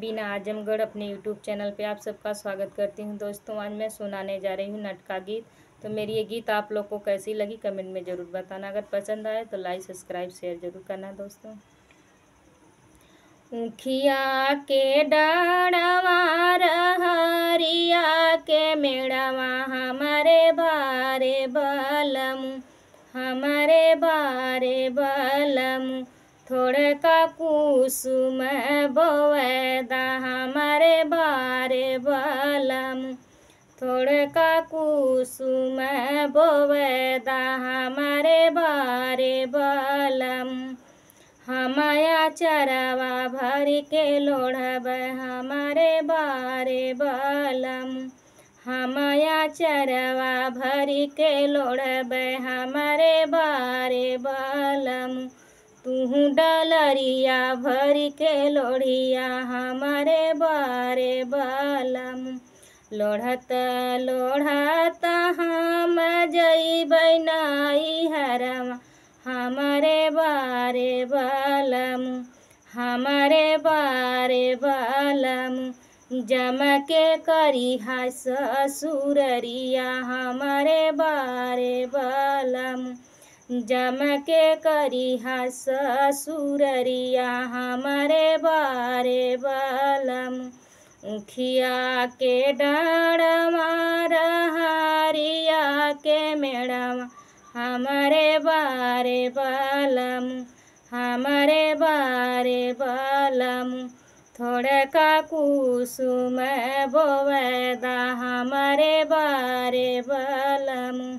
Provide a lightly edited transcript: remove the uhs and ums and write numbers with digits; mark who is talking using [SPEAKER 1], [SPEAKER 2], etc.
[SPEAKER 1] बीना आजमगढ़ अपने YouTube channel पे आप सबका स्वागत करती हूँ। दोस्तों, आज मैं सुनाने जा रही हूँ नाटका गीत। तो मेरी ये गीत आप लोग को कैसी लगी कमेंट में ज़रूर बताना। अगर पसंद आए तो लाइक सब्सक्राइब शेयर ज़रूर करना। दोस्तों, ऊखिया के डाढ़वा रहरिया के मेड़वा हमारे बारे बलमु, हमारे बारे बलमु, थोड़े का कुसुम बोवेदा हमारे बारे बलमु, थोड़े का कुसुम बोवेदा हमारे बारे बलमु, हमाया चरवा भर के लोढ़ब हमारे बारे बलमु, हमाया चरवा भर के लोढ़ब हमारे बारे बलमु, तू डलरिया भर के लोढ़िया हमारे बारे बलमु, लोढ़त लोढ़त हम जइबै नैहरवा हमारे बारे बलमु, हमारे बारे बलमु, जम के करिहा ससुररिया हमारे बारे बलमु, जम के करिहा ससुररिया हमारे बारे बलमु, ऊखिया के डाढ़वा रहरिया के मेड़वा हमारे बारे बलमु, हमारे बारे बलमु, थोड़े का कुसुम बोवेदा हमारे बारे बलमु।